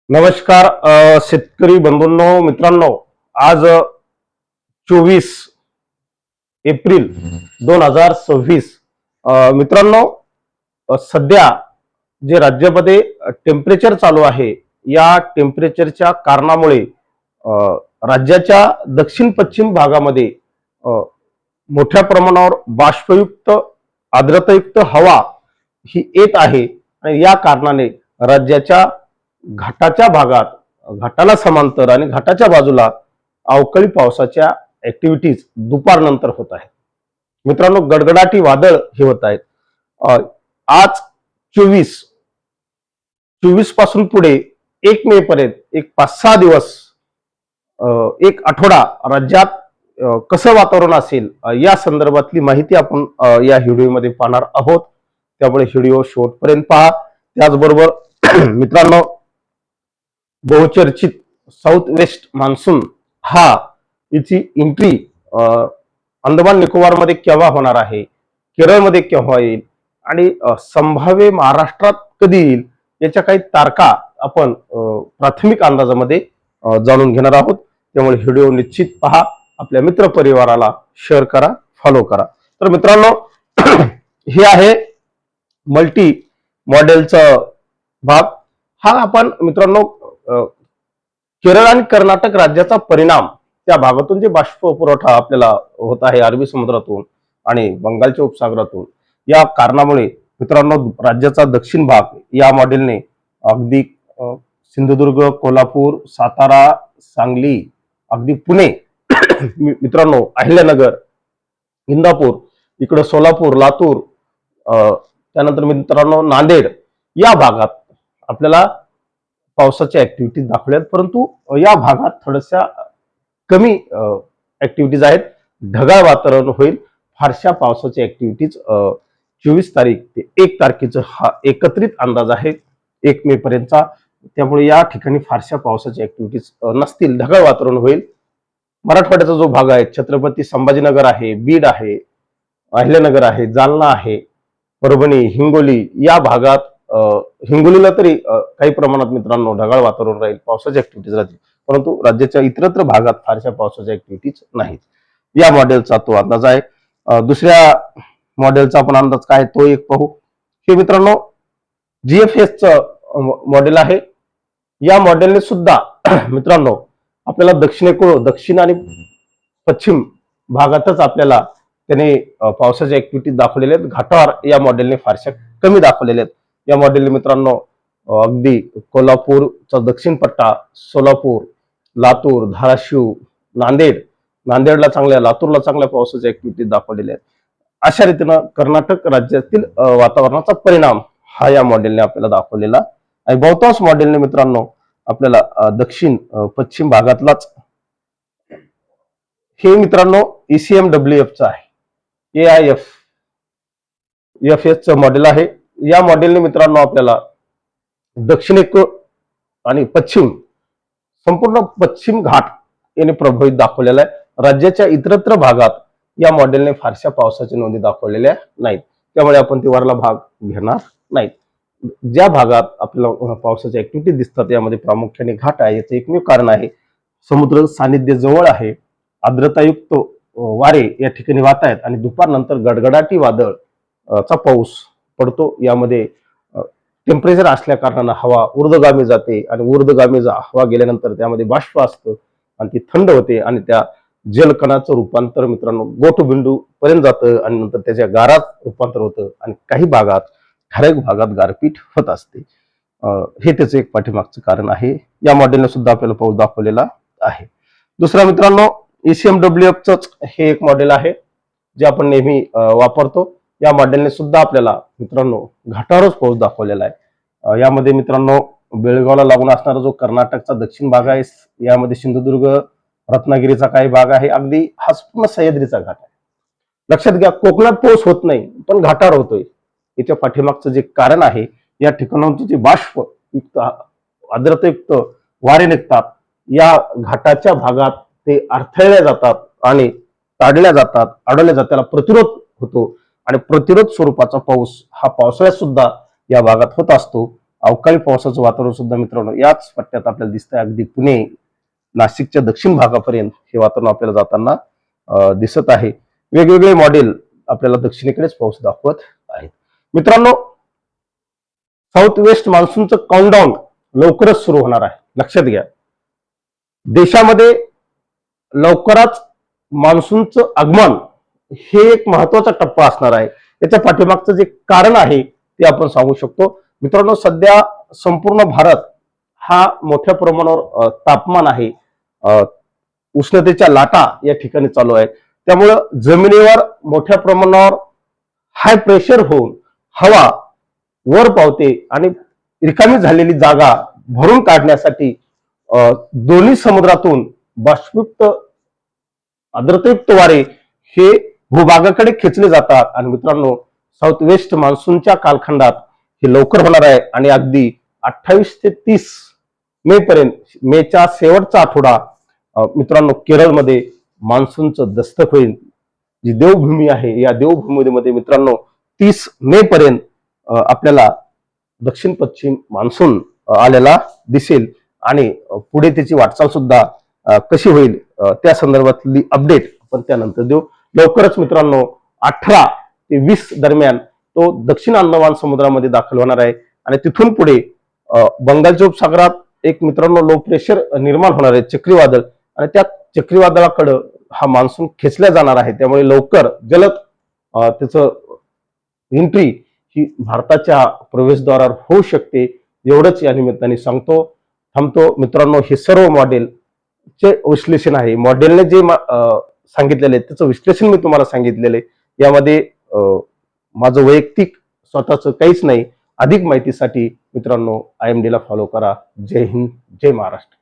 नमस्कार शेतकरी बंधूंनो मित्रांनो, आज 24 एप्रिल 2026 मित्रांनो, सध्या जे राज्यामध्ये टेम्परेचर चालू आहे, या टेम्परेचरच्या कारणामुळे राज्याच्या दक्षिण पश्चिम भागामध्ये मोठ्या प्रमाणावर बाष्पयुक्त आर्द्रतायुक्त हवा ही येत आहे आणि या कारणाने राज्याच्या घाटाच्या भागात, घाटाला समांतर आणि घाटाच्या बाजूला अवकाळी पावसाच्या ऍक्टिव्हिटीज दुपारनंतर होत आहेत. मित्रांनो, गडगडाटी वादळ हे होत आहेत. आज 24 पासून पुढे 1 मे पर्यंत एक 5-6 दिवस, एक आठवडा राज्यात कसं वातावरण असेल या संदर्भातली माहिती आपण या व्हिडिओमध्ये पाहणार आहोत. त्यामुळे व्हिडिओ शेवटपर्यंत पहा. त्याचबरोबर मित्रांनो, बहुचर्चित साऊथ वेस्ट मान्सून हा याची एंट्री अंदमान निकोबार मध्ये केव्हा होणार आहे, केरळमध्ये केव्हा येईल आणि संभाव्य महाराष्ट्रात कधी येईल याच्या काही तारखा आपण प्राथमिक अंदाजामध्ये जाणून घेणार आहोत. त्यामुळे व्हिडिओ निश्चित पहा, आपल्या मित्र परिवाराला शेअर करा, फॉलो करा. तर मित्रांनो, हे आहे मल्टी मॉडेलचा भाग. हा आपण मित्रांनो केरळ आणि कर्नाटक राज्याचा परिणाम, त्या भागातून जे बाष्प पुरवठा आपल्याला होत आहे अरबी समुद्रातून आणि बंगालच्या उपसागरातून, या कारणामुळे मित्रांनो राज्याचा दक्षिण भाग या मॉडेलने अगदी सिंधुदुर्ग, कोल्हापूर, सातारा, सांगली, अगदी पुणे मित्रांनो, अहिल्यानगर, इंदापूर, इकडे सोलापूर, लातूर, त्यानंतर मित्रांनो नांदेड, या भागात आपल्याला पावसाच्या ऍक्टिव्हिटीज दाखवल्यात. परंतु या भागात थोड्याशा कमी ऍक्टिव्हिटीज आहेत. ढगाळ वातावरण होईल. फारशा पावसाच्या ऍक्टिव्हिटीज 24 तारीख ते 1 तारखेचा हा एकत्रित अंदाज आहे 1 मे पर्यंतचा. त्यामुळे या ठिकाणी फारशा पावसाच्या ऍक्टिव्हिटीज नसतील, ढगाळ वातावरण होईल. मराठवाड्याचा जो भाग आहे, छत्रपती संभाजीनगर आहे, बीड आहे, अहिल्यानगर आहे, जालना आहे, परभणी, हिंगोली, या भागात हिंगोलीला तरी काही प्रमाणात मित्रांनो ढगाळ वातावरण राहील, पावसाच्या ऍक्टिव्हिटीज राहतील. परंतु राज्याच्या इतरत्र भागात फारशा पावसाच्या ऍक्टिव्हिटीज नाहीत. या मॉडेलचा तो अंदाज आहे. दुसऱ्या मॉडेलचा आपण अंदाज काय तो एक पाहू. हे मित्रांनो GFS मॉडेल आहे. या मॉडेलने सुद्धा मित्रांनो आपल्याला दक्षिण आणि पश्चिम भागातच आपल्याला त्याने पावसाच्या ऍक्टिव्हिटीज दाखवलेल्या आहेत. घाटावर या मॉडेलने फारशा कमी दाखवलेल्या आहेत. या मॉडेलने मित्रांनो अगदी कोल्हापूरचा दक्षिण पट्टा, सोलापूर, लातूर, धाराशिव, नांदेडला चांगल्या, लातूरला चांगल्या पावसाच्या ऍक्टिव्हिटीज दाखवलेल्या आहेत. अशा रीतीनं कर्नाटक राज्यातील वातावरणाचा परिणाम हा या मॉडेलने आपल्याला दाखवलेला आहे. बहुतांश मॉडेलने मित्रांनो आपल्याला दक्षिण पश्चिम भागातलाच, हे मित्रांनो ECMWF आहे, AIFS मॉडेल आहे. या मॉडेलने मित्रांनो आपल्याला दक्षिणेक आणि पश्चिम, संपूर्ण पश्चिम घाट याने प्रभावित दाखवलेला आहे. राज्याच्या इतरत्र भागात या मॉडेलने फारशा पावसाच्या नोंदी दाखवलेल्या नाहीत. त्यामुळे आपण ती वरला भाग घेणार नाहीत. ज्या भागात आपल्याला पावसाच्या ऍक्टिव्हिटी दिसतात यामध्ये प्रामुख्याने घाट आहे. याचं एकमेव कारण आहे समुद्र सानिध्य जवळ आहे, आर्द्रतायुक्त वारे या ठिकाणी वाहत आहेत आणि दुपारनंतर गडगडाटी वादळ चा पाऊस पडतो. यामध्ये टेम्परेचर असल्या कारणाने हवा ऊर्ध्वगामी जाते आणि ऊर्ध्वगामी हवा गेल्यानंतर त्यामध्ये बाष्प असतं आणि ती थंड होते आणि त्या जलकणाचं रूपांतर मित्रांनो गोठबिंदू पर्यंत जातं आणि नंतर त्याच्या गारात रूपांतर होतं आणि काही भागात, ठराविक भागात गारपीट होत असते. हे त्याचं एक पाठीमागचं कारण आहे. या मॉडेलने सुद्धा आपल्याला पाऊस दाखवलेला आहे. दुसरा मित्रांनो ECMWF हे एक मॉडेल आहे जे आपण नेहमी वापरतो. या मॉडेलने सुद्धा आपल्याला मित्रांनो घाटावरच पाऊस दाखवलेला आहे. यामध्ये मित्रांनो बेळगावला लागून असणारा जो कर्नाटकचा दक्षिण भाग आहे, यामध्ये सिंधुदुर्ग, रत्नागिरीचा काही भाग आहे, अगदी हा पूर्ण सह्याद्रीचा घाट आहे. लक्षात घ्या, कोकणात पाऊस होत नाही पण घाटावर होतोय. याच्या पाठीमागचं जे कारण आहे, या ठिकाणांचे जे बाष्प युक्त आर्द्रतायुक्त वारे निघतात, या घाटाच्या भागात ते अडथळल्या जातात आणि ताडल्या जातात, अडवल्या जातात, त्याला प्रतिरोध होतो आणि प्रतिरोध स्वरूपाचा पाऊस हा पावसाळ्यात सुद्धा या भागात होत असतो अवकाळी पावसाचं वातावरण सुद्धा मित्रांनो याच पट्ट्यात आपल्याला दिसतंय. अगदी पुणे नाशिकच्या दक्षिण भागापर्यंत हे वातावरण आपल्याला जाताना दिसत आहे. वेगवेगळे मॉडेल आपल्याला दक्षिणेकडेच पाऊस दाखवत आहेत. मित्रांनो, साऊथ वेस्ट मान्सूनचं काउंटडाऊन लवकरच सुरू होणार आहे. लक्षात घ्या, देशामध्ये लवकरच मान्सूनचं आगमन हे एक महत्वाचा टप्पा असणार आहे. याच्या पाठीमागचं जे कारण आहे ते आपण सांगू शकतो. मित्रांनो, सध्या संपूर्ण भारत हा मोठ्या प्रमाणावर तापमान आहे, उष्णतेच्या लाटा या ठिकाणी चालू आहेत. त्यामुळं जमिनीवर मोठ्या प्रमाणावर हाय प्रेशर होऊन हवा वर पावते आणि रिकामी झालेली जागा भरून काढण्यासाठी दोन्ही समुद्रातून बाष्पयुक्त आर्द्रतायुक्त वारे हे भूभागाकडे खेचले जातात. आणि मित्रांनो, साऊथ वेस्ट मान्सूनच्या कालखंडात हे लवकर होणार आहे आणि अगदी 28 ते 30 मे पर्यंत, मेच्या शेवटचा आठवडा मित्रांनो केरळमध्ये मान्सूनचं दस्तक होईल. जी देवभूमी आहे या देवभूमीमध्ये मित्रांनो 30 मे पर्यंत आपल्याला दक्षिण पश्चिम मान्सून आलेला दिसेल आणि पुढे त्याची वाटचाल सुद्धा कशी होईल त्या संदर्भातली अपडेट आपण त्यानंतर देऊ. लवकरच मित्रांनो 18 ते 20 दरम्यान तो दक्षिण अंदमान समुद्रामध्ये दाखल होणार आहे आणि तिथून पुढे बंगालच्या उपसागरात एक मित्रांनो लो प्रेशर निर्माण होणार आहे, चक्रीवादळ, आणि त्या चक्रीवादळाकडे हा मान्सून खेचला जाणार आहे. त्यामुळे लवकर जलद त्याचं एंट्री ही भारताच्या प्रवेशद्वारावर होऊ शकते. एवढंच या निमित्ताने सांगतो, थांबतो. मित्रांनो, हे सर्व मॉडेलचे विश्लेषण आहे. मॉडेलने जे सांगितलेले त्याचं विश्लेषण मी तुम्हाला सांगितलेले. यामध्ये माझं वैयक्तिक स्वतःच काहीच नाही. अधिक माहितीसाठी मित्रांनो IMD ला फॉलो करा. जय हिंद, जय महाराष्ट्र.